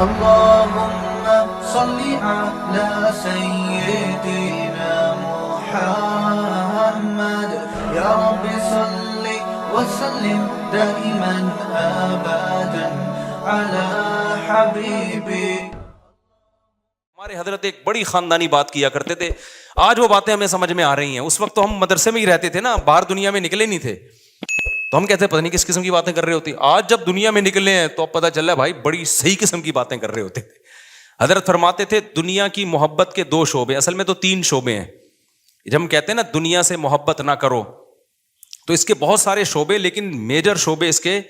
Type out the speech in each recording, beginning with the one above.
اللهم صل على سيدنا محمد يا رب صل وسلم دائما ابدا على حبيبي. ہمارے حضرت ایک بڑی خاندانی بات کیا کرتے تھے. آج وہ باتیں ہمیں سمجھ میں آ رہی ہیں. اس وقت تو ہم مدرسے میں ہی رہتے تھے نا, باہر دنیا میں نکلے نہیں تھے, تو ہم کہتے ہیں پتہ نہیں کس قسم کی باتیں کر رہے ہوتی. آج جب دنیا میں نکلے ہیں تو اب پتہ چل رہا ہے بھائی بڑی صحیح قسم کی باتیں کر رہے ہوتے تھے. حضرت فرماتے تھے دنیا کی محبت کے 2 شعبے, اصل میں تو 3 شعبے ہیں. جب ہم کہتے ہیں نا دنیا سے محبت نہ کرو, تو اس کے بہت سارے شعبے, لیکن میجر شعبے اس کے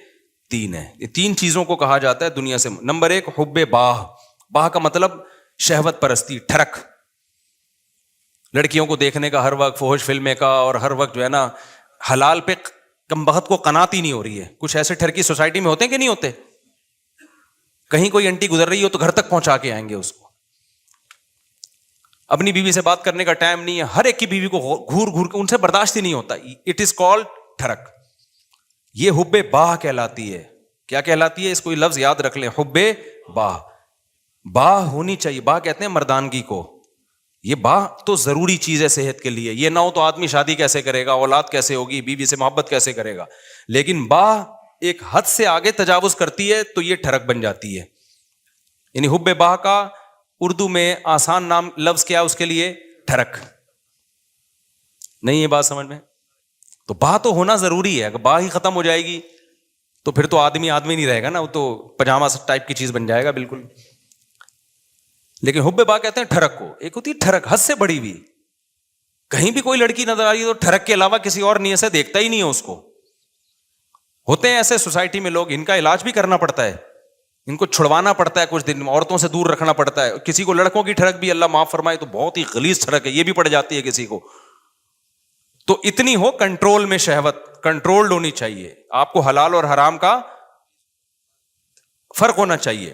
3 ہیں. یہ 3 چیزوں کو کہا جاتا ہے دنیا سے. نمبر 1 حب باہ. باہ کا مطلب شہوت پرستی, ٹھرک. لڑکیوں کو دیکھنے کا ہر وقت, فحش فلمیں کا, اور ہر وقت جو ہے نا حلال پہ کم بخت کو قناعت ہی نہیں ہو رہی ہے. کچھ ایسے ٹھرکی سوسائٹی میں ہوتے ہیں کہ نہیں ہوتے؟ کہیں کوئی انٹی گزر رہی ہو تو گھر تک پہنچا کے آئیں گے اس کو. اپنی بیوی سے بات کرنے کا ٹائم نہیں ہے, ہر ایک کی بیوی کو گھور گھور کے, ان سے برداشت ہی نہیں ہوتا. اٹ از کالڈ ٹھرک. یہ حب باہ کہلاتی ہے. کیا کہلاتی ہے؟ اس کو لفظ یاد رکھ لیں, حب باہ. باہ ہونی چاہیے. باہ کہتے ہیں مردانگی کو. یہ باہ تو ضروری چیز ہے صحت کے لیے. یہ نہ ہو تو آدمی شادی کیسے کرے گا, اولاد کیسے ہوگی, بیوی سے محبت کیسے کرے گا. لیکن باہ ایک حد سے آگے تجاوز کرتی ہے تو یہ ٹھرک بن جاتی ہے. یعنی حب باہ کا اردو میں آسان نام لفظ کیا اس کے لیے؟ ٹھرک. نہیں یہ بات سمجھ میں؟ تو باہ تو ہونا ضروری ہے. اگر باہ ہی ختم ہو جائے گی تو پھر تو آدمی نہیں رہے گا نا, وہ تو پجامہ ٹائپ کی چیز بن جائے گا بالکل. لیکن حب باہ کہتے ہیں ٹھرک کو. ایک ہوتی ہے ٹھرک حد سے بڑی ہوئی. کہیں بھی کوئی لڑکی نظر آ رہی ہے تو ٹھرک کے علاوہ کسی اور نیت سے دیکھتا ہی نہیں ہے اس کو. ہوتے ہیں ایسے سوسائٹی میں لوگ, ان کا علاج بھی کرنا پڑتا ہے, ان کو چھڑوانا پڑتا ہے کچھ دن, عورتوں سے دور رکھنا پڑتا ہے. کسی کو لڑکوں کی ٹھڑک بھی اللہ معاف فرمائے تو بہت ہی غلیظ ٹھڑک ہے, یہ بھی پڑ جاتی ہے کسی کو. تو اتنی ہو کنٹرول میں, شہوت کنٹرولڈ ہونی چاہیے. آپ کو حلال اور حرام کا فرق ہونا چاہیے.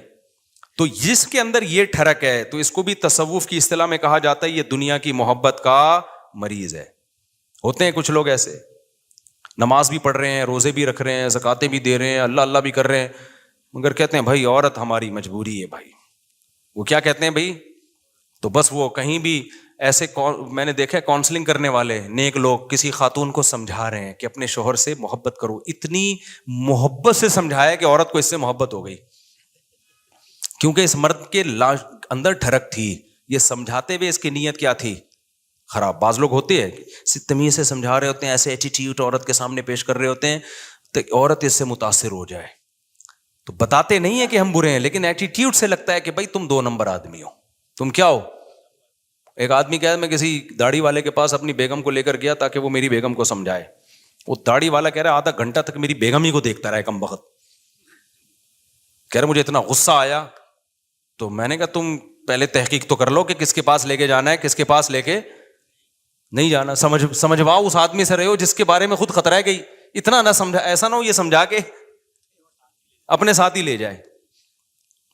تو جس کے اندر یہ ٹھڑک ہے تو اس کو بھی تصوف کی اصطلاح میں کہا جاتا ہے یہ دنیا کی محبت کا مریض ہے. ہوتے ہیں کچھ لوگ ایسے, نماز بھی پڑھ رہے ہیں, روزے بھی رکھ رہے ہیں, زکاتیں بھی دے رہے ہیں, اللہ اللہ بھی کر رہے ہیں, مگر کہتے ہیں بھائی عورت ہماری مجبوری ہے. بھائی وہ کیا کہتے ہیں بھائی؟ تو بس وہ کہیں بھی ایسے, میں نے دیکھا کاؤنسلنگ کرنے والے نیک لوگ کسی خاتون کو سمجھا رہے ہیں کہ اپنے شوہر سے محبت کرو. اتنی محبت سے سمجھایا کہ عورت کو اس سے محبت ہو گئی, کیونکہ اس مرد کے اندر ٹھڑک تھی. یہ سمجھاتے ہوئے اس کی نیت کیا تھی؟ خراب. بعض لوگ ہوتے ہیں تمیز سے سمجھا رہے ہوتے ہیں, ایسے ایٹیٹیوڈ عورت کے سامنے پیش کر رہے ہوتے ہیں تو عورت اس سے متاثر ہو جائے. تو بتاتے نہیں ہیں کہ ہم برے ہیں, لیکن ایٹیٹیوڈ سے لگتا ہے کہ بھائی تم 2 نمبر آدمی ہو, تم کیا ہو. ایک آدمی کہا میں کسی داڑھی والے کے پاس اپنی بیگم کو لے کر گیا تاکہ وہ میری بیگم کو سمجھائے. وہ داڑھی والا کہہ رہا ہے آدھا گھنٹہ تک میری بیگم ہی کو دیکھتا رہا کم بخت. کہہ رہا مجھے اتنا غصہ آیا. تو میں نے کہا تم پہلے تحقیق تو کر لو کہ کس کے پاس لے کے جانا ہے, کس کے پاس لے کے نہیں جانا. سمجھواؤ اس آدمی سے رہے ہو جس کے بارے میں خود خطرہ ہے. کہ اتنا نہ سمجھا, ایسا نہ ہو یہ سمجھا کے اپنے ساتھ ہی لے جائے.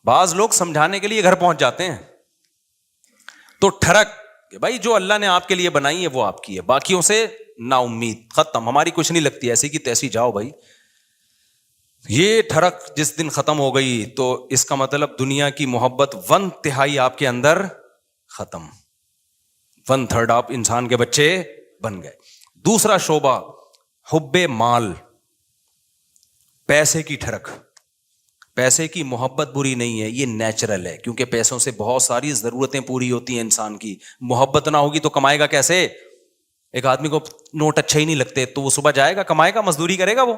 بعض لوگ سمجھانے کے لیے گھر پہنچ جاتے ہیں. تو ٹھڑک کہ بھائی جو اللہ نے آپ کے لیے بنائی ہے وہ آپ کی ہے, باقیوں سے نا امید, ختم, ہماری کچھ نہیں لگتی, ایسی کی تیسی جاؤ بھائی. یہ ٹھڑک جس دن ختم ہو گئی تو اس کا مطلب دنیا کی محبت 1/3 آپ کے اندر ختم. 1/3 آپ انسان کے بچے بن گئے. دوسرا شعبہ حب مال, پیسے کی ٹھڑک. پیسے کی محبت بری نہیں ہے, یہ نیچرل ہے, کیونکہ پیسوں سے بہت ساری ضرورتیں پوری ہوتی ہیں انسان کی. محبت نہ ہوگی تو کمائے گا کیسے؟ ایک آدمی کو نوٹ اچھا ہی نہیں لگتے تو وہ صبح جائے گا, کمائے گا, مزدوری کرے گا وہ.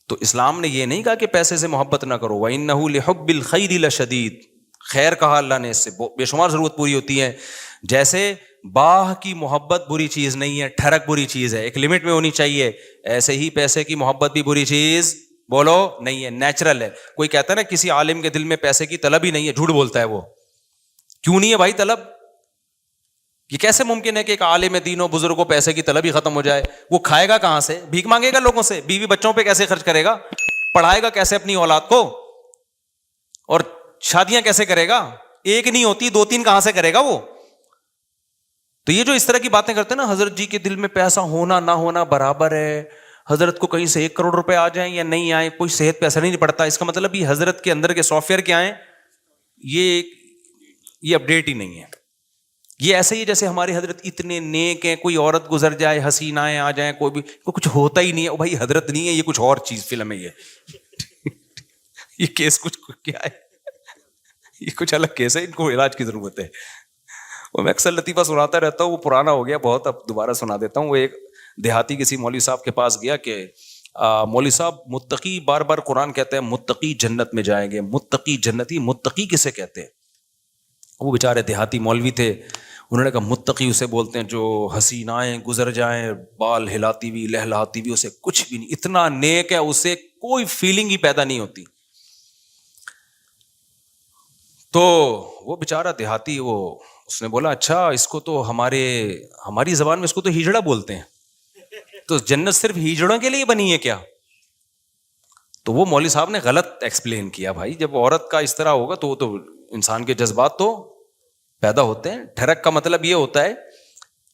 تو اسلام نے یہ نہیں کہا کہ پیسے سے محبت نہ کرو. وَإِنَّهُ لِحُبِّ الْخَيْرِ لَشَدِيدٌ, خیر کہا اللہ نے, اس سے بے شمار ضرورت پوری ہوتی ہے. جیسے باہ کی محبت بری چیز نہیں ہے, ٹھڑک بری چیز ہے, ایک لمٹ میں ہونی چاہیے, ایسے ہی پیسے کی محبت بھی بری چیز بولو نہیں ہے, نیچرل ہے. کوئی کہتا ہے نا کسی عالم کے دل میں پیسے کی طلب ہی نہیں ہے, جھوٹ بولتا ہے وہ. کیوں نہیں ہے بھائی طلب؟ یہ کیسے ممکن ہے کہ ایک عالم دین و بزرگ کو پیسے کی طلب ہی ختم ہو جائے؟ وہ کھائے گا کہاں سے؟ بھیک مانگے گا لوگوں سے؟ بیوی بچوں پہ کیسے خرچ کرے گا؟ پڑھائے گا کیسے اپنی اولاد کو؟ اور شادیاں کیسے کرے گا؟ ایک نہیں ہوتی, 2-3 کہاں سے کرے گا وہ؟ تو یہ جو اس طرح کی باتیں کرتے ہیں نا, حضرت جی کے دل میں پیسہ ہونا نہ ہونا برابر ہے, حضرت کو کہیں سے 1 کروڑ روپے آ جائیں یا نہیں آئیں کوئی صحت پہ اثر نہیں پڑتا. اس کا مطلب یہ حضرت کے اندر کے سافٹ ویئر کیا ہیں, یہ اپڈیٹ ہی نہیں ہے. یہ ایسے ہی جیسے ہمارے حضرت اتنے نیک ہیں, کوئی عورت گزر جائے, حسینائیں آ جائیں, کوئی کچھ ہوتا ہی نہیں ہے. بھائی حضرت نہیں ہے, یہ کچھ اور چیز فلم ہے. یہ کیس کچھ کیا ہے, یہ کچھ الگ کیس ہے, ان کو علاج کی ضرورت ہے. وہ میں اکثر لطیفہ سناتا رہتا ہوں, وہ پرانا ہو گیا بہت, اب دوبارہ سنا دیتا ہوں. وہ ایک دیہاتی کسی مولوی صاحب کے پاس گیا کہ مولوی صاحب متقی, بار بار قرآن کہتے ہیں متقی جنت میں جائیں گے, متقی جنتی. متقی کسے کہتے ہیں؟ وہ بیچارے دیہاتی مولوی تھے, انہوں نے کہا متقی اسے بولتے ہیں جو حسینائیں گزر جائیں بال ہلاتی ہوئی لہلاتی ہوئی, اسے کچھ بھی نہیں, اتنا نیک ہے اسے کوئی فیلنگ ہی پیدا نہیں ہوتی. تو وہ بیچارہ دیہاتی, وہ اس نے بولا اچھا اس کو تو ہماری زبان میں اس کو تو ہیجڑا بولتے ہیں, تو جنت صرف ہیجڑوں کے لیے بنی ہے کیا؟ تو وہ مولوی صاحب نے غلط ایکسپلین کیا. بھائی جب عورت کا اس طرح ہوگا تو انسان کے جذبات تو پیدا ہوتے ہیں. ٹھرک کا مطلب یہ ہوتا ہے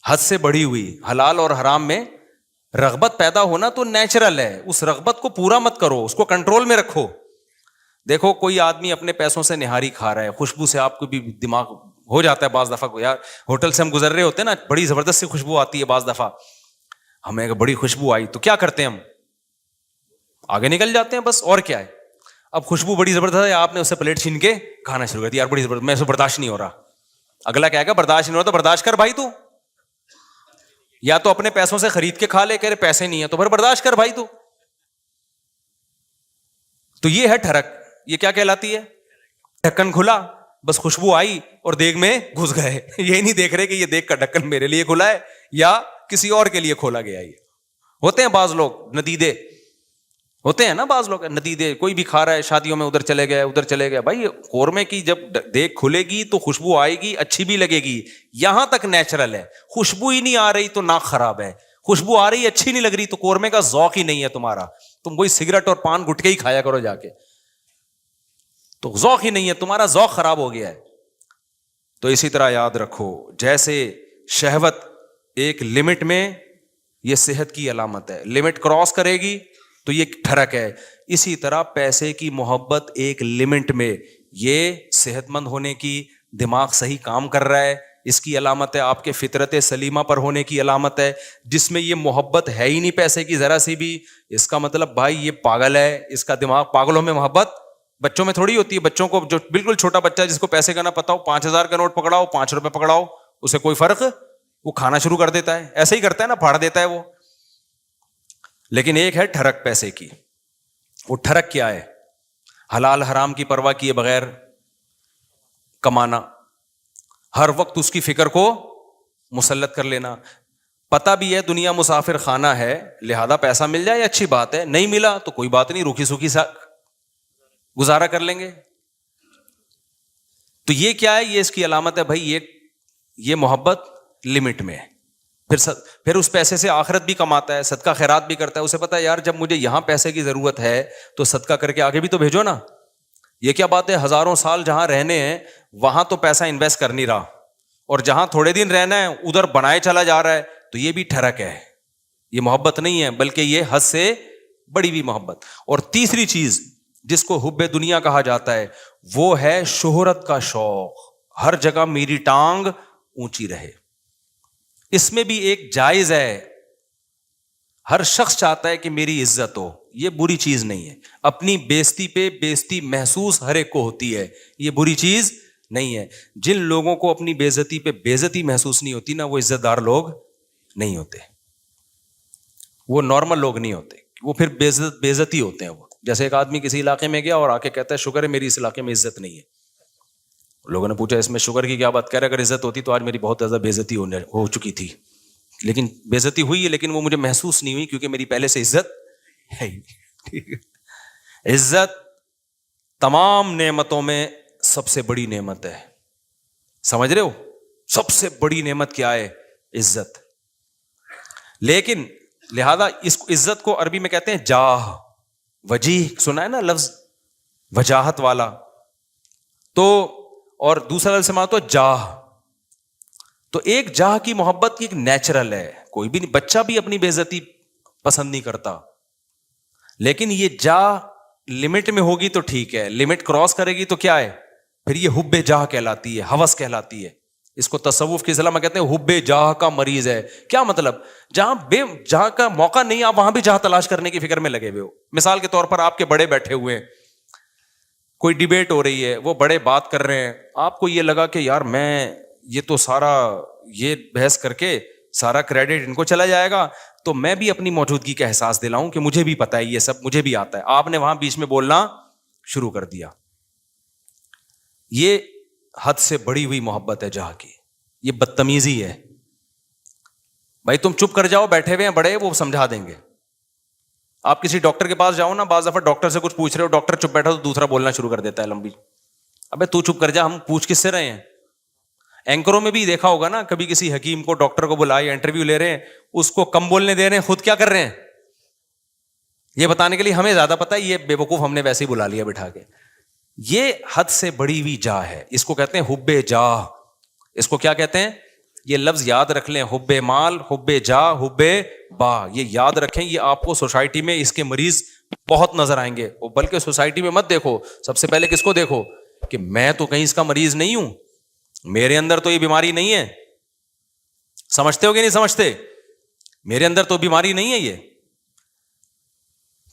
حد سے بڑھی ہوئی, حلال اور حرام میں رغبت پیدا ہونا تو نیچرل ہے. اس رغبت کو پورا مت کرو, اس کو کنٹرول میں رکھو. دیکھو کوئی آدمی اپنے پیسوں سے نہاری کھا رہا ہے, خوشبو سے آپ کو بھی دماغ ہو جاتا ہے بعض دفعہ کو, یار ہوٹل سے ہم گزر رہے ہوتے ہیں نا, بڑی زبردست سی خوشبو آتی ہے, بعض دفعہ ہمیں بڑی خوشبو آئی تو کیا کرتے ہیں ہم, آگے نکل جاتے ہیں بس, اور کیا ہے. اب خوشبو بڑی زبردست ہے, آپ نے اس سے پلیٹ چھین کے کھانا شروع کر دیا, یار بڑی زبردست, میں اسے برداشت نہیں ہو رہا. اگلا کہے گا برداشت نہیں ہو رہا تو برداشت کر بھائی, تو یا تو اپنے پیسوں سے خرید کے کھا لے, کہہ رہے پیسے نہیں ہیں تو پھر برداشت کر بھائی. تو یہ ہے ٹھرک. یہ کیا کہلاتی ہے؟ ڈھکن کھلا, بس خوشبو آئی اور دیگ میں گھس گئے. یہ نہیں دیکھ رہے کہ یہ دیگ کا ڈھکن میرے لیے کھلا ہے یا کسی اور کے لیے کھولا گیا. یہ ہوتے ہیں بعض لوگ ندیدے, ہوتے ہیں نا بعض لوگ ندیدے, کوئی بھی کھا رہا ہے شادیوں میں, ادھر چلے گئے. بھائی قورمے کی جب دیگ کھلے گی تو خوشبو آئے گی, اچھی بھی لگے گی, یہاں تک نیچرل ہے. خوشبو ہی نہیں آ رہی تو ناک خراب ہے, خوشبو آ رہی اچھی نہیں لگ رہی تو قورمے کا ذوق ہی نہیں ہے تمہارا. تم کوئی سگریٹ اور پان گٹکے ہی کھایا کرو جا کے, تو ذوق ہی نہیں ہے تمہارا, ذوق خراب ہو گیا ہے. تو اسی طرح یاد رکھو, جیسے شہوت ایک لمٹ میں, یہ صحت کی علامت ہے, لمٹ کراس کرے گی تو یہ ٹھرک ہے. اسی طرح پیسے کی محبت ایک لمٹ میں, یہ صحت مند ہونے کی, دماغ صحیح کام کر رہا ہے, اس کی علامت ہے. آپ کے فطرت سلیمہ پر ہونے کی علامت ہے. جس میں یہ محبت ہے ہی نہیں پیسے کی ذرا سی بھی, اس کا مطلب بھائی یہ پاگل ہے, اس کا دماغ, پاگلوں میں محبت بچوں میں تھوڑی ہوتی ہے. بچوں کو, جو بالکل چھوٹا بچہ جس کو پیسے کا نہ پتا ہو, 5,000 کا نوٹ پکڑاؤ, 5 روپے پکڑاؤ, اسے کوئی فرق, وہ کھانا شروع کر دیتا ہے, ایسے ہی کرتا ہے نا, پھاڑ دیتا ہے وہ. لیکن ایک ہے ٹھرک پیسے کی. وہ ٹھرک کیا ہے؟ حلال حرام کی پرواہ کیے بغیر کمانا, ہر وقت اس کی فکر کو مسلط کر لینا. پتہ بھی ہے دنیا مسافر خانہ ہے, لہذا پیسہ مل جائے اچھی بات ہے, نہیں ملا تو کوئی بات نہیں, روکھی سوکھی سا گزارا کر لیں گے. تو یہ کیا ہے؟ یہ اس کی علامت ہے بھائی, یہ محبت لمٹ میں ہے. پھر اس پیسے سے آخرت بھی کماتا ہے, صدقہ خیرات بھی کرتا ہے. اسے پتا ہے یار جب مجھے یہاں پیسے کی ضرورت ہے تو صدقہ کر کے آگے بھی تو بھیجو نا. یہ کیا بات ہے, ہزاروں سال جہاں رہنے ہیں وہاں تو پیسہ انویسٹ کر نہیں رہا, اور جہاں تھوڑے دن رہنا ہے ادھر بنائے چلا جا رہا ہے. تو یہ بھی ٹھرک ہے, یہ محبت نہیں ہے بلکہ یہ حد سے بڑی ہوئی محبت. اور تیسری چیز جس کو حب دنیا کہا جاتا ہے وہ ہے شہرت کا شوق, ہر جگہ میری ٹانگ اونچی رہے. اس میں بھی ایک جائز ہے, ہر شخص چاہتا ہے کہ میری عزت ہو, یہ بری چیز نہیں ہے. اپنی بےزتی پہ بےزتی محسوس ہر ایک کو ہوتی ہے, یہ بری چیز نہیں ہے. جن لوگوں کو اپنی بےزتی پہ بےزتی محسوس نہیں ہوتی نا, وہ عزت دار لوگ نہیں ہوتے, وہ نارمل لوگ نہیں ہوتے, وہ پھر بےزتی ہوتے ہیں. وہ جیسے ایک آدمی کسی علاقے میں گیا اور آ کے کہتا ہے شکر ہے میری اس علاقے میں عزت نہیں ہے. لوگوں نے پوچھا اس میں شکر کی کیا بات, کہہ رہے اگر عزت ہوتی تو آج میری بہت زیادہ بےزتی ہو چکی تھی, لیکن بےزتی ہوئی ہے لیکن وہ مجھے محسوس نہیں ہوئی کیونکہ میری پہلے سے عزت ہے ہی نہیں. عزت تمام نعمتوں میں سب سے بڑی نعمت ہے, سمجھ رہے ہو؟ سب سے بڑی نعمت کیا ہے؟ عزت. لیکن لہذا اس عزت کو عربی میں کہتے ہیں جاہ, وجیح سنا ہے نا لفظ, وجاہت والا. تو اور دوسرا لفظ سماعت تو جاہ. تو ایک جاہ کی محبت کی ایک نیچرل ہے, کوئی بھی نہیں, بچہ بھی اپنی بے عزتی پسند نہیں کرتا. لیکن یہ جا لمٹ میں ہوگی تو ٹھیک ہے, لمٹ کراس کرے گی تو کیا ہے پھر یہ حب جاہ کہلاتی ہے, ہوس کہلاتی ہے. اس کو تصوف کی اصطلاح میں کہتے ہیں حب جاہ کا مریض ہے. کیا مطلب؟ جہاں کا موقع نہیں آپ وہاں بھی جہاں تلاش کرنے کی فکر میں لگے ہوئے ہو. مثال کے طور پر آپ کے بڑے بیٹھے ہوئے ہیں, کوئی ڈیبیٹ ہو رہی ہے, وہ بڑے بات کر رہے ہیں, آپ کو یہ لگا کہ یار میں یہ تو سارا یہ بحث کر کے سارا کریڈٹ ان کو چلا جائے گا, تو میں بھی اپنی موجودگی کا احساس دلاؤں کہ مجھے بھی پتا ہے یہ سب مجھے بھی آتا ہے. آپ نے وہاں بیچ میں بولنا شروع کر دیا. یہ حد سے بڑی ہوئی محبت ہے جہاں کی, یہ بدتمیزی ہے. بھائی تم چپ کر جاؤ, بیٹھے ہوئے ہیں بڑے, وہ سمجھا دیں گے. آپ کسی ڈاکٹر کے پاس جاؤ نا, بعض دفعہ ڈاکٹر سے کچھ پوچھ رہے ہو, ڈاکٹر چپ بیٹھا تو دوسرا بولنا شروع کر دیتا ہے لمبی. ابے تو چپ کر جا, ہم پوچھ کس سے رہے ہیں. اینکروں میں بھی دیکھا ہوگا نا, کبھی کسی حکیم کو ڈاکٹر کو بلائے, انٹرویو لے رہے ہیں, اس کو کم بولنے دے رہے ہیں, خود کیا کر رہے ہیں یہ بتانے کے لیے ہمیں زیادہ پتا ہے, یہ بے وقوف ہم نے ویسے ہی بلا لیا بٹھا کے. یہ حد سے بڑی ہوئی جاہ ہے, اس کو کہتے ہیں حب جاہ. اس کو کیا کہتے ہیں؟ یہ لفظ یاد رکھ لیں, حب مال, حب جاہ, حب با, یہ یاد رکھیں. یہ آپ کو سوسائٹی میں اس کے مریض بہت نظر آئیں گے. بلکہ سوسائٹی میں مت دیکھو, سب سے پہلے کس کو دیکھو کہ میں تو کہیں اس کا مریض نہیں ہوں, میرے اندر تو یہ بیماری نہیں ہے. سمجھتے ہو کہ نہیں سمجھتے؟ میرے اندر تو بیماری نہیں ہے یہ.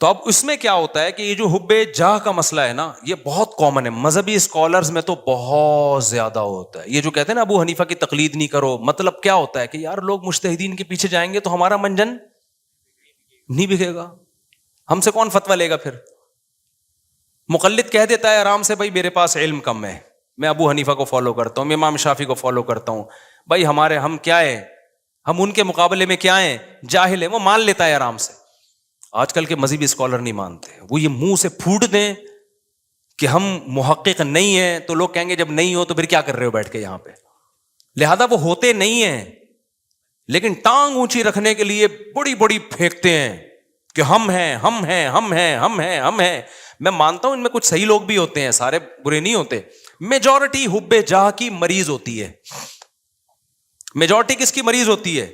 تو اب اس میں کیا ہوتا ہے کہ یہ جو حب جاہ کا مسئلہ ہے نا, یہ بہت کامن ہے. مذہبی اسکالرز میں تو بہت زیادہ ہوتا ہے. یہ جو کہتے ہیں نا ابو حنیفہ کی تقلید نہیں کرو, مطلب کیا ہوتا ہے کہ یار لوگ مجتہدین کے پیچھے جائیں گے تو ہمارا منجن نہیں بکے گا, ہم سے کون فتویٰ لے گا پھر. مقلد کہہ دیتا ہے آرام سے, بھائی میرے پاس علم کم ہے, میں ابو حنیفہ کو فالو کرتا ہوں, میں امام شافعی کو فالو کرتا ہوں, بھائی ہم کیا ہیں, ہم ان کے مقابلے میں کیا ہیں, جاہل ہیں. وہ مان لیتا ہے آرام سے. آج کل کے مذہبی اسکالر نہیں مانتے, وہ یہ منہ سے پھوٹ دیں کہ ہم محقق نہیں ہیں, تو لوگ کہیں گے جب نہیں ہو تو پھر کیا کر رہے ہو بیٹھ کے یہاں پہ. لہذا وہ ہوتے نہیں ہیں, لیکن ٹانگ اونچی رکھنے کے لیے بڑی بڑی پھینکتے ہیں کہ ہم ہیں ہم ہیں ہم ہیں ہم ہیں ہم ہیں. میں مانتا ہوں ان میں کچھ صحیح لوگ بھی ہوتے ہیں, سارے برے نہیں ہوتے. میجورٹی حب جاہ کی مریض ہوتی ہے. میجورٹی کس کی مریض ہوتی ہے؟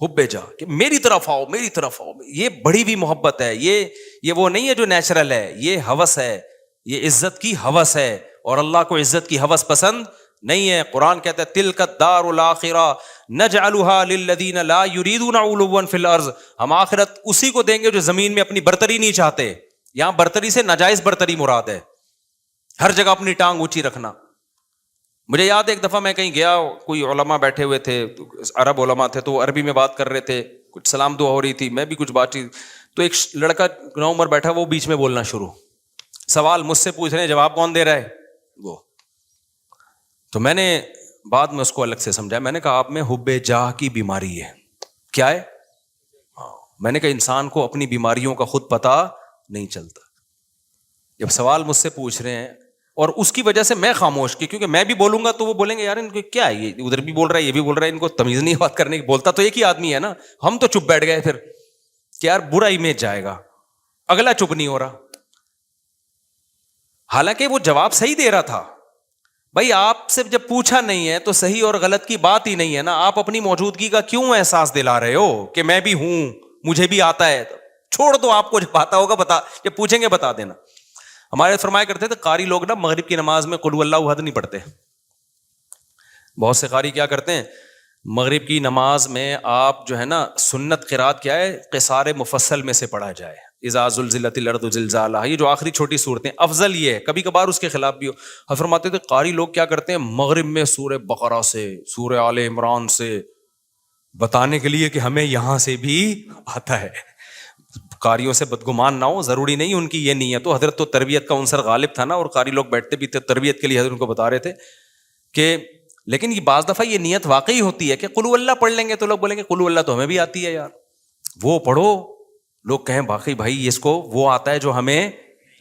حب جاہ, کہ میری طرف آؤ میری طرف آؤ. یہ بڑی بھی محبت ہے, یہ وہ نہیں ہے جو نیچرل ہے, یہ ہوس ہے, یہ عزت کی ہوس ہے. اور اللہ کو عزت کی ہوس پسند نہیں ہے. قرآن کہتا ہے تلک الدار الاخرہ نجعلها للذین لا یریدون علوا فی الارض, ہم آخرت اسی کو دیں گے جو زمین میں اپنی برتری نہیں چاہتے. یہاں برتری سے ناجائز برتری مراد ہے, ہر جگہ اپنی ٹانگ اونچی رکھنا. مجھے یاد ہے ایک دفعہ میں کہیں گیا, کوئی علماء بیٹھے ہوئے تھے, عرب علماء تھے, تو عربی میں بات کر رہے تھے, کچھ سلام دعا ہو رہی تھی, میں بھی کچھ بات چیت, تو ایک لڑکا نوعمر بیٹھا, وہ بیچ میں بولنا شروع, سوال مجھ سے پوچھ رہے ہیں, جواب کون دے رہا ہے وہ. تو میں نے بعد میں اس کو الگ سے سمجھایا, میں نے کہا آپ میں حب جاہ کی بیماری ہے. کیا ہے؟ میں نے کہا انسان کو اپنی بیماریوں کا خود پتہ نہیں چلتا. جب سوال مجھ سے پوچھ رہے ہیں اور اس کی وجہ سے میں خاموش کی, کیونکہ میں بھی بولوں گا تو وہ بولیں گے یار ان کو کیا ہے, یہ ادھر بھی بول رہا ہے یہ بھی بول رہا ہے, ان کو تمیز نہیں بات کرنے کی. بولتا تو ایک ہی آدمی ہے نا. ہم تو چپ بیٹھ گئے پھر کہ یار برا امیج جائے گا, اگلا چپ نہیں ہو رہا. حالانکہ وہ جواب صحیح دے رہا تھا. بھائی آپ سے جب پوچھا نہیں ہے تو صحیح اور غلط کی بات ہی نہیں ہے نا. آپ اپنی موجودگی کا کیوں احساس دلا رہے ہو کہ میں بھی ہوں, مجھے بھی آتا ہے. چھوڑ دو, آپ کو جب آتا ہوگا بتا, جب پوچھیں گے بتا دینا. ہمارے فرمایا کرتے تھے قاری لوگ نا مغرب کی نماز میں قل ہو اللہ احد نہیں پڑھتے. بہت سے قاری کیا کرتے ہیں, مغرب کی نماز میں آپ جو ہے نا سنت قرات کیا ہے, قصار مفصل میں سے پڑھا جائے, اذا زلزلت الارض زلزالہا, یہ جو آخری چھوٹی صورتیں, افضل یہ ہے. کبھی کبھار اس کے خلاف بھی ہو. ہم فرماتے تھے قاری لوگ کیا کرتے ہیں, مغرب میں سورہ بقرہ سے, سورہ آل عمران سے بتانے کے لیے کہ ہمیں یہاں سے بھی آتا ہے. قاریوں سے بدگمان نہ ہو, ضروری نہیں ان کی یہ نیت. تو حضرت تو تربیت کا عنصر غالب تھا نا, اور قاری لوگ بیٹھتے بھی تھے تربیت کے لیے, حضرت ان کو بتا رہے تھے کہ لیکن یہ بعض دفعہ یہ نیت واقعی ہوتی ہے کہ قل ہو اللہ پڑھ لیں گے تو لوگ بولیں گے قل ہو اللہ تو ہمیں بھی آتی ہے یار, وہ پڑھو. لوگ کہیں باقی بھائی اس کو وہ آتا ہے جو ہمیں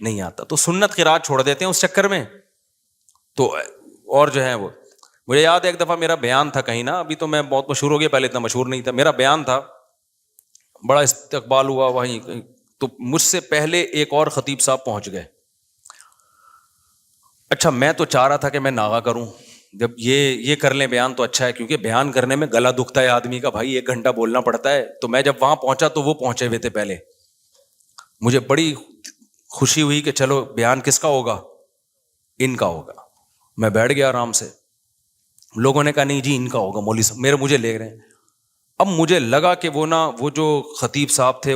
نہیں آتا, تو سنت قرات چھوڑ دیتے ہیں اس چکر میں. تو اور جو ہے وہ, مجھے یاد ہے ایک دفعہ میرا بیان تھا کہیں نا, ابھی تو میں بہت مشہور ہو گیا, پہلے اتنا مشہور نہیں تھا. میرا بیان تھا, بڑا استقبال ہوا وہیں, تو مجھ سے پہلے ایک اور خطیب صاحب پہنچ گئے. اچھا میں تو چاہ رہا تھا کہ میں ناغہ کروں, جب یہ کر لیں بیان تو اچھا ہے, کیونکہ بیان کرنے میں گلا دکھتا ہے آدمی کا, بھائی 1 گھنٹہ بولنا پڑتا ہے. تو میں جب وہاں پہنچا تو وہ پہنچے ہوئے تھے پہلے, مجھے بڑی خوشی ہوئی کہ چلو بیان کس کا ہوگا, ان کا ہوگا. میں بیٹھ گیا آرام سے. لوگوں نے کہا نہیں جی ان کا ہوگا, مولوی صاحب مجھے لے رہے ہیں. اب مجھے لگا کہ وہ جو خطیب صاحب تھے,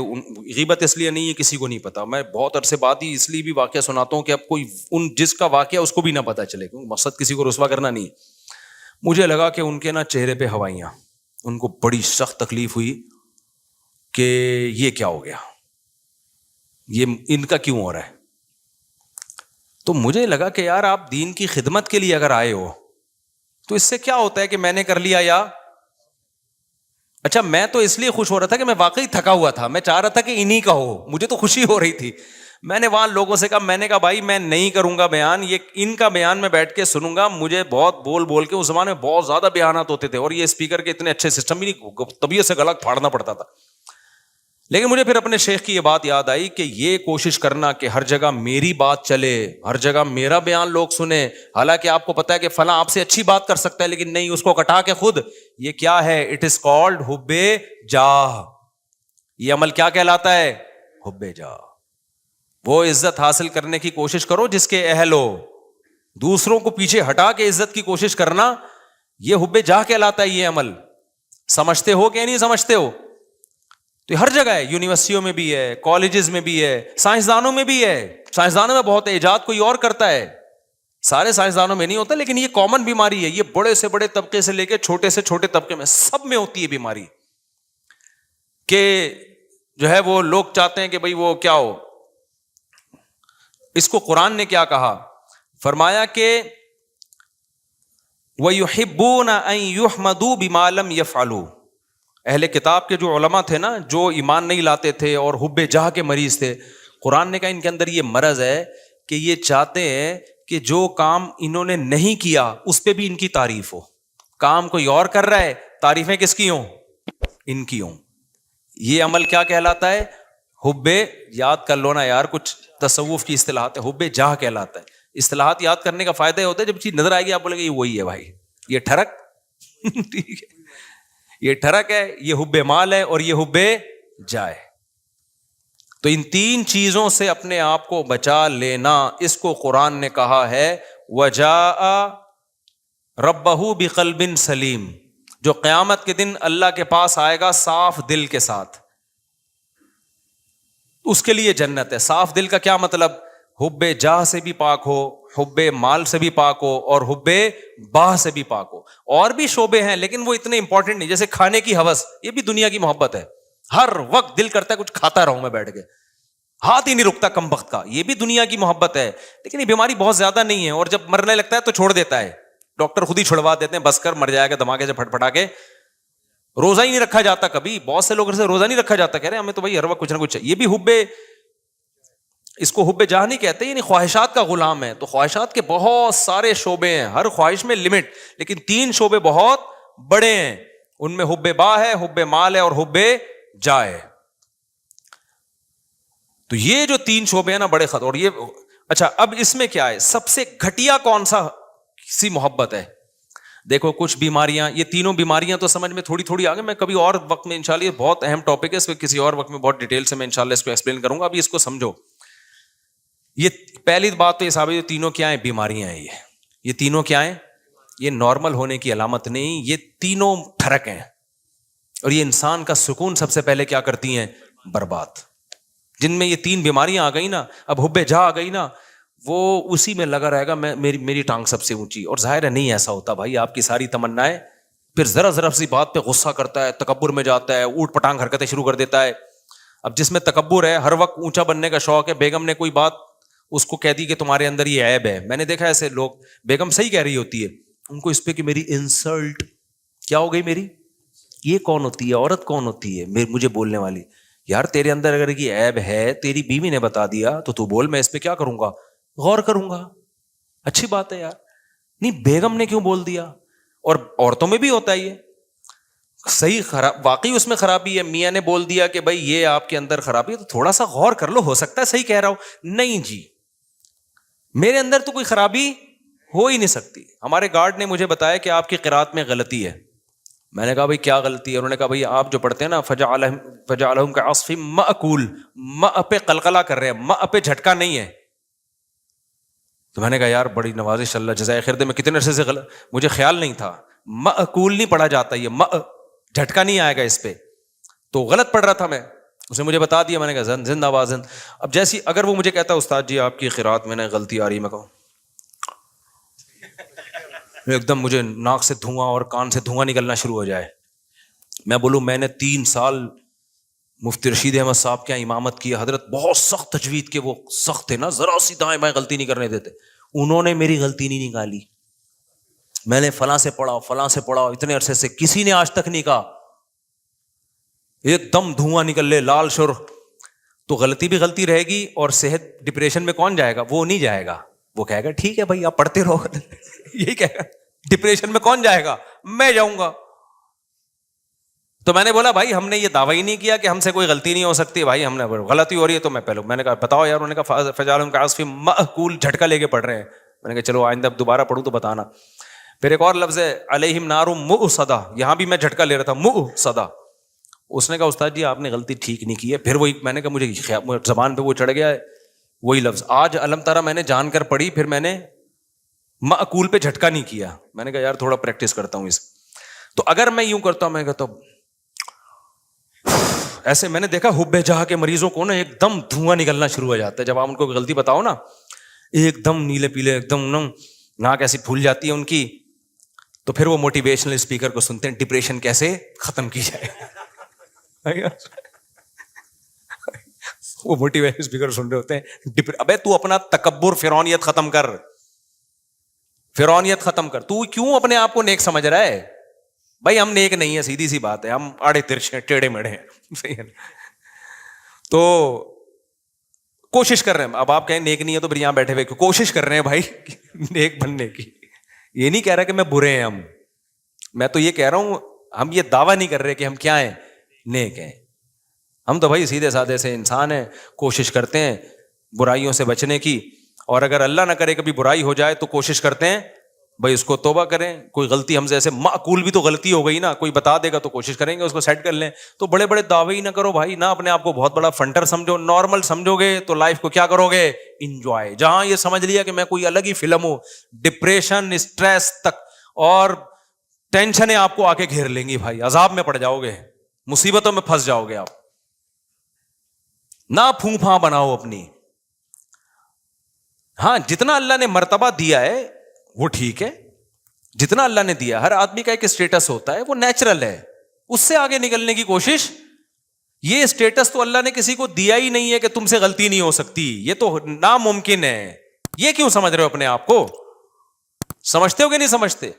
غیبت اس لیے نہیں ہے کسی کو نہیں پتا, میں بہت عرصے بعد ہی اس لیے بھی واقعہ سناتا ہوں کہ اب کوئی جس کا واقعہ اس کو بھی نہ پتا چلے, کیونکہ مقصد کسی کو رسوا کرنا نہیں. مجھے لگا کہ ان کے چہرے پہ ہوائیاں, ان کو بڑی سخت تکلیف ہوئی کہ یہ کیا ہو گیا, یہ ان کا کیوں ہو رہا ہے. تو مجھے لگا کہ یار آپ دین کی خدمت کے لیے اگر آئے ہو تو اس سے کیا ہوتا ہے کہ میں نے کر لیا یا اچھا. میں تو اس لیے خوش ہو رہا تھا کہ میں واقعی تھکا ہوا تھا, میں چاہ رہا تھا کہ انہی کا ہو, مجھے تو خوشی ہو رہی تھی. میں نے وہاں لوگوں سے کہا, میں نے کہا بھائی میں نہیں کروں گا بیان, یہ ان کا بیان میں بیٹھ کے سنوں گا. مجھے بہت بول کے اس زمانے میں بہت زیادہ بیانات ہوتے تھے, اور یہ اسپیکر کے اتنے اچھے سسٹم بھی نہیں, طبیعت سے گلا پھاڑنا پڑتا تھا. لیکن مجھے پھر اپنے شیخ کی یہ بات یاد آئی کہ یہ کوشش کرنا کہ ہر جگہ میری بات چلے, ہر جگہ میرا بیان لوگ سنیں, حالانکہ آپ کو پتا ہے کہ فلاں آپ سے اچھی بات کر سکتا ہے لیکن نہیں, اس کو کٹا کے خود. یہ کیا ہے, اٹ از کالڈ حب جاہ. یہ عمل کیا کہلاتا ہے, حب جاہ. وہ عزت حاصل کرنے کی کوشش کرو جس کے اہل ہو, دوسروں کو پیچھے ہٹا کے عزت کی کوشش کرنا, یہ حب جاہ کہلاتا ہے. یہ عمل سمجھتے ہو کہ نہیں سمجھتے ہو؟ تو ہر جگہ ہے, یونیورسٹیوں میں بھی ہے, کالجز میں بھی ہے, سائنسدانوں میں بھی ہے. سائنسدانوں میں بہت ہے, ایجاد کوئی اور کرتا ہے, سارے سائنسدانوں میں نہیں ہوتا, لیکن یہ کامن بیماری ہے. یہ بڑے سے بڑے طبقے سے لے کے چھوٹے سے چھوٹے طبقے میں سب میں ہوتی ہے بیماری, کہ جو ہے وہ لوگ چاہتے ہیں کہ بھئی وہ کیا ہو. اس کو قرآن نے کیا کہا, فرمایا کہ وَيُحِبُّونَ أَن يُحْمَدُوا بِمَا لَمْ يَفْعَلُوا. اہل کتاب کے جو علماء تھے نا, جو ایمان نہیں لاتے تھے اور حب جاہ کے مریض تھے, قرآن نے کہا ان کے اندر یہ مرض ہے کہ یہ چاہتے ہیں کہ جو کام انہوں نے نہیں کیا اس پہ بھی ان کی تعریف ہو. کام کوئی اور کر رہا ہے, تعریفیں کس کی ہوں, ان کی ہوں. یہ عمل کیا کہلاتا ہے, حب, یاد کر لو نا یار, کچھ تصوف کی اصطلاحات ہے, حب جاہ کہلاتا ہے. اصطلاحات یاد کرنے کا فائدہ یہ ہوتا ہے جب چیز نظر آئے گی آپ بولے گے یہ وہی ہے بھائی, یہ ٹھڑک ٹھیک ہے, یہ ٹھڑک ہے, یہ حب مال ہے, اور یہ حب جائے. تو ان 3 چیزوں سے اپنے آپ کو بچا لینا, اس کو قرآن نے کہا ہے وَجَاءَ رَبَّهُ بِقَلْبٍ سَلِيمٍ. جو قیامت کے دن اللہ کے پاس آئے گا صاف دل کے ساتھ, اس کے لیے جنت ہے. صاف دل کا کیا مطلب, حب جاہ سے بھی پاک ہو, حب مال سے بھی پاک ہو, اور حب باہ سے بھی پاک ہو. اور بھی شعبے ہیں لیکن وہ اتنے امپورٹنٹ نہیں, جیسے کھانے کی ہوس, یہ بھی دنیا کی محبت ہے. ہر وقت دل کرتا ہے کچھ کھاتا رہوں میں بیٹھ کے, ہاتھ ہی نہیں رکتا کم وقت کا, یہ بھی دنیا کی محبت ہے. لیکن یہ بیماری بہت زیادہ نہیں ہے, اور جب مرنے لگتا ہے تو چھوڑ دیتا ہے, ڈاکٹر خود ہی چھڑوا دیتے ہیں, بس کر مر جائے گا دھماکے سے پھٹ پھٹا کے. روزہ ہی نہیں رکھا جاتا کبھی, بہت سے لوگوں سے روزہ نہیں رکھا جاتا, کہہ رہے ہیں ہمیں تو بھائی ہر وقت کچھ نہ کچھ. یہ بھی حب, اس کو حب جاہ نہیں کہتے, یعنی خواہشات کا غلام ہے. تو خواہشات کے بہت سارے شعبے ہیں, ہر خواہش میں لمٹ, لیکن 3 شعبے بہت بڑے ہیں. ان میں حب باہ ہے, حب مال ہے, اور حب جاہ ہے. تو یہ جو 3 شعبے ہیں نا بڑے خطر. اور یہ اچھا, اب اس میں کیا ہے, سب سے گھٹیا کون سا سی محبت ہے؟ دیکھو کچھ بیماریاں, یہ تینوں بیماریاں تو سمجھ میں تھوڑی تھوڑی آگے, میں کبھی اور وقت میں انشاءاللہ, یہ بہت اہم ٹاپک ہے, اس میں کسی اور وقت میں بہت ڈیٹیل سے میں انشاءاللہ اس کو ایکسپلین کروں گا. ابھی اس کو سمجھو. یہ پہلی بات تو یہ صاحب, یہ تینوں کیا ہیں, بیماریاں ہیں. یہ تینوں کیا ہیں, یہ نارمل ہونے کی علامت نہیں, یہ تینوں ٹھڑک ہیں, اور یہ انسان کا سکون سب سے پہلے کیا کرتی ہیں, برباد. جن میں یہ 3 بیماریاں آ گئی نا, اب حب جاہ آ گئی نا, وہ اسی میں لگا رہے گا, میری ٹانگ سب سے اونچی. اور ظاہر ہے نہیں ایسا ہوتا بھائی, آپ کی ساری تمنائیں, پھر ذرا ذرا سی بات پہ غصہ کرتا ہے, تکبر میں جاتا ہے, اوٹ پٹانگ حرکتیں شروع کر دیتا ہے. اب جس میں تکبر ہے, ہر وقت اونچا بننے کا شوق ہے, بیگم نے کوئی بات اس کو کہہ دی کہ تمہارے اندر یہ عیب ہے. میں نے دیکھا ایسے لوگ, بیگم صحیح کہہ رہی ہوتی ہے, ان کو اس پہ کہ میری انسلٹ کیا ہو گئی, میری یہ کون ہوتی ہے, عورت کون ہوتی ہے مجھے بولنے والی. یار تیرے اندر اگر یہ عیب ہے, تیری بیوی نے بتا دیا تو بول, میں اس پہ کیا کروں گا, غور کروں گا. اچھی بات ہے یار, نہیں بیگم نے کیوں بول دیا. اور عورتوں میں بھی ہوتا ہے یہ صحیح, خراب واقعی اس میں خرابی ہے, میاں نے بول دیا کہ بھائی یہ آپ کے اندر خرابی ہے, تو تھوڑا سا غور کر لو, ہو سکتا ہے صحیح کہہ رہا ہوں. نہیں جی, میرے اندر تو کوئی خرابی ہو ہی نہیں سکتی. ہمارے گارڈ نے مجھے بتایا کہ آپ کی قرات میں غلطی ہے. میں نے کہا بھائی کیا غلطی ہے؟ انہوں نے کہا بھائی آپ جو پڑھتے ہیں نا فجعلہم کعصف مأکول، ماء پہ قلقلہ کر رہے ہیں، ماء پہ جھٹکا نہیں ہے. تو میں نے کہا یار بڑی نوازش، اللہ جزائے خیر دے. میں کتنے عرصے سے مجھے خیال نہیں تھا مأکول نہیں پڑھا جاتا، یہ ماء جھٹکا نہیں آئے گا اس پہ. تو غلط پڑھ رہا تھا میں، اس نے مجھے بتا دیا. میں نے کہا زندہ باد زند. اب جیسی اگر وہ مجھے کہتا استاد جی آپ کی قرات میں نے غلطی آ رہی، میں کہوں ایک دم مجھے ناک سے دھواں اور کان سے دھواں نکلنا شروع ہو جائے. میں بولوں میں نے 3 سال مفتی رشید احمد صاحب کے امامت کی. حضرت بہت سخت تجوید کے وہ سخت تھے نا، ذرا سی دائیں بائیں غلطی نہیں کرنے دیتے. انہوں نے میری غلطی نہیں نکالی. میں نے فلاں سے پڑھا فلاں سے پڑھا اتنے عرصے سے، کسی نے آج تک نہیں کہا ایک دم دھواں نکل لے لال سرخ. تو غلطی بھی غلطی رہے گی، اور صحت ڈپریشن میں کون جائے گا؟ وہ نہیں جائے گا. وہ کہے گا ٹھیک ہے بھائی آپ پڑھتے رہو. یہی کہے گا. ڈپریشن میں کون جائے گا؟ میں جاؤں گا. تو میں نے بولا بھائی ہم نے یہ دعویٰ ہی نہیں کیا کہ ہم سے کوئی غلطی نہیں ہو سکتی. بھائی ہم نے غلطی ہو رہی ہے تو میں نے کہا بتاؤ یار. انہوں نے کہا فجعلہم کعصف مأکول، جھٹکا لے کے پڑھ رہے ہیں. میں نے کہا چلو آئندہ دوبارہ پڑھوں تو بتانا. پھر ایک اور لفظ ہے علیہم نار مؤصدہ، یہاں بھی میں جھٹکا لے رہا تھا مؤصدہ. اس نے کہا استاد جی آپ نے غلطی ٹھیک نہیں کی ہے. پھر وہی میں نے کہا مجھے زبان پہ وہ چڑھ گیا ہے وہی لفظ. آج علم ترا میں نے جان کر پڑھی، پھر میں نے مأکول پہ جھٹکا نہیں کیا. میں نے کہا یار تھوڑا پریکٹس کرتا ہوں اس. تو اگر میں یوں کرتا ہوں، میں کہتا ہوں ایسے، میں نے دیکھا حب جہاں کے مریضوں کو نا ایک دم دھواں نکلنا شروع ہو جاتا ہے جب آپ ان کو غلطی بتاؤ نا. ایک دم نیلے پیلے، ایک دم ناک ایسی پھول جاتی ہے ان کی. تو پھر وہ موٹیویشنل اسپیکر کو سنتے ہیں ڈپریشن کیسے ختم کی جائے. وہ موٹیویشنل اسپیکر سن رہے ہوتے ہیں ابے تو اپنا تکبر فرعونیت ختم کر، فرعونیت ختم کر. تو کیوں اپنے آپ کو نیک سمجھ رہا ہے؟ بھائی ہم نیک نہیں ہے، سیدھی سی بات ہے. ہم آڑے ترچھے ٹیڑھے میڑھے ہیں. صحیح ہے. تو کوشش کر رہے ہیں. اب آپ کہیں نیک نہیں ہے تو پھر یہاں بیٹھے ہوئے کوشش کر رہے ہیں بھائی نیک بننے کی. یہ نہیں کہہ رہا کہ میں برے ہیں ہم. میں تو یہ کہہ رہا ہوں ہم یہ دعویٰ نہیں کر رہے کہ ہم کیا ہیں، نیک ہیں. ہم تو بھائی سیدھے سادے سے انسان ہیں، کوشش کرتے ہیں برائیوں سے بچنے کی. اور اگر اللہ نہ کرے کبھی برائی ہو جائے تو کوشش کرتے ہیں بھائی اس کو توبہ کریں. کوئی غلطی ہم سے ایسے معقول بھی تو غلطی ہو گئی نا، کوئی بتا دے گا تو کوشش کریں گے اس کو سیٹ کر لیں. تو بڑے بڑے دعوے ہی نہ کرو بھائی، نہ اپنے آپ کو بہت بڑا فنٹر سمجھو. نارمل سمجھو گے تو لائف کو کیا کرو گے؟ انجوائے. جہاں یہ سمجھ لیا کہ میں کوئی الگ ہی فلم ہوں، ڈپریشن، اسٹریس تک اور ٹینشنیں آپ کو آ کے گھیر لیں گی بھائی. عذاب میں پڑ جاؤ گے، مصیبتوں میں پھنس جاؤ گے آپ. نہ پھوں پھاں بناؤ اپنی. ہاں جتنا اللہ نے مرتبہ دیا ہے وہ ٹھیک ہے، جتنا اللہ نے دیا. ہر آدمی کا ایک اسٹیٹس ہوتا ہے، وہ نیچرل ہے. اس سے آگے نکلنے کی کوشش. یہ اسٹیٹس تو اللہ نے کسی کو دیا ہی نہیں ہے کہ تم سے غلطی نہیں ہو سکتی. یہ تو ناممکن ہے. یہ کیوں سمجھ رہے ہو اپنے آپ کو؟ سمجھتے ہو کہ نہیں سمجھتے؟